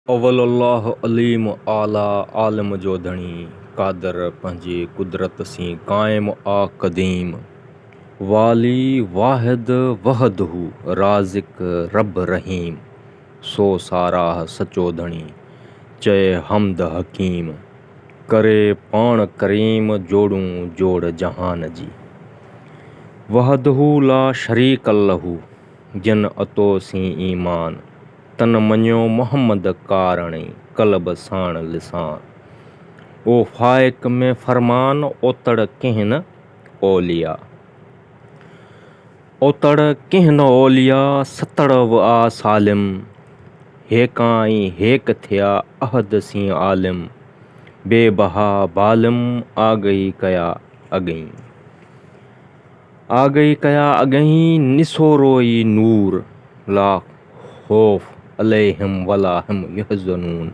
अवल अल्लाह अलीम आला आलम जो धणी कादर पंहिंजे कुदरत सी क़ाइम आ क़दीम वाली वाहिद वहदहू राज़िक रब रहीम सो साराह सचो धणी चए हमद हकीम करे पाण करीम जोड़ूं जोड़ जहान जी वहदहू ला शरीक लहू जिन अतो सी ईमान तन मञियो मोहम्मद कारणी कल्ब साण लिसान ओ फाइक में फरमान ओतड़ कंहिं न ओलिया ओतड़ कंहिं न ओलिया सतड़ आ सालिम हेकाई हेक थिया अहद सी आलिम बेबहा बालिम आगई कया अगई निसोरोई नूर ला खौफ अलैहिम वला हम यहज़नून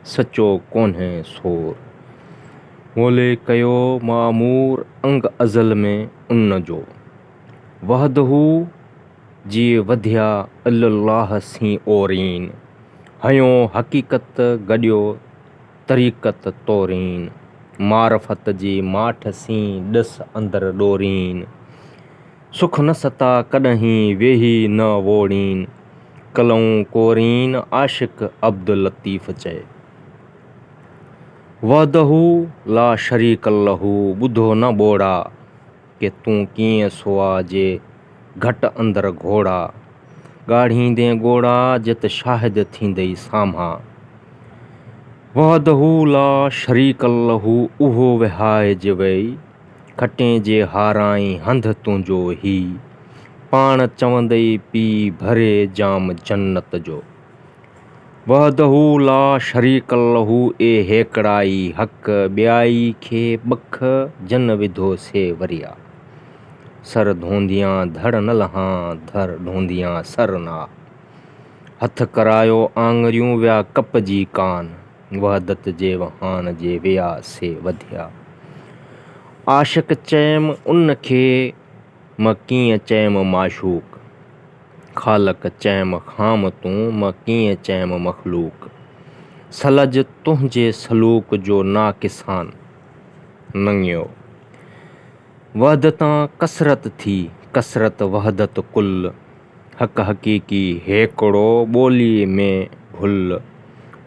सचो कोन्हे सोर मोले कयो मामूर अंग अज़ल में उन जो वहदहू जी वधिया अल्लाह सी ओरीन हयो हक़ीक़त गॾियो तरीक़त तोरीन मारफत जी माठ सी ॾस अंदर ॾोरीन सुख न सता कॾहिं वेही न वोड़ीन कलऊं कोरीन आशिक अब्दुल लतीफ़ चए वहदहू ला शरीक लहू ॿुधो न ॿोड़ा के तूं कीअं सुआ जे घट अंदर घोड़ा ॻाढ़ींदे ॻोड़ा जित शाहिद थींदई साम्हा वहदहू ला शरीक लहू उहो विहाइज वई खटें जे हाराई हंध तुंहिंजो ही पाण चवंदई पी भरे जाम जन्नत जो वहदहू ला शरीक लहू ए हेकड़ाई हक़ ॿियाई खे बख जन विधो से वरिया सर धोंदियां धड़ न लहां धड़ धोंदियां सर ना हथ करायो आङरियूं विया कप जी कान वहदत जे वहान जे विया से वधिया आशिक चयम उन खे म कीअं चयम माशूक ख़ालक चयम खाम तूं म कीअं चयम मखलूक सलज तुंहिंजे सलूक जो नाकिसान नंगियो वहदतां कसरत थी कसरत वहदत कुल हक़ हक़ीक़ी हेकड़ो ॿोली में भुल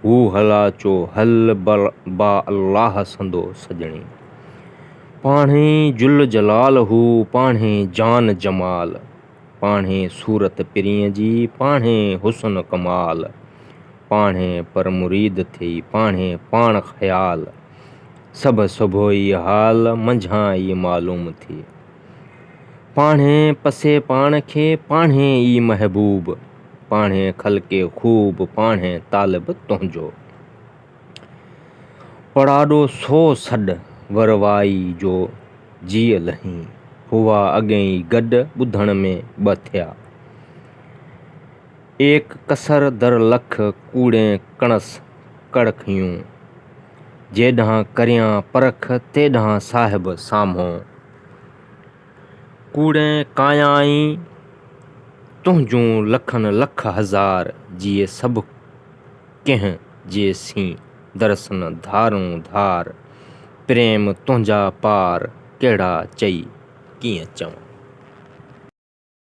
हू हला चो हल बा अल्लाह संदो सजणी पाणे जुल जलाल हू पाणे जान जमाल पाणे सूरत पिरीअ जी पाणे हुस्न कमाल पाणे पर मुरीद थी पाणे पाण ख़याल सभु सुबुही हाल मंझां ई मालूम थी पाणे पसे पाण खे पाणे ई महबूब पाणे ख़लके ख़ूब पाणे तालिब तुंहिंजो पड़ाॾो सो सॾ वरवाई जो जीअ लहीं हुआ अॻेई गॾु ॿुधण में ॿ थिया एक कसर दर लख कूड़े कणस कड़खियूं जेॾांहुं करियां परख तेॾांहुं साहिब साम्हूं कूड़े कायाई तुंहिंजूं लखनि लख हज़ार जीअं सभु कंहिं जे सी दरसन धारूं धार प्रेम तुंहिंजा पार कहिड़ा चई कीअं चवां।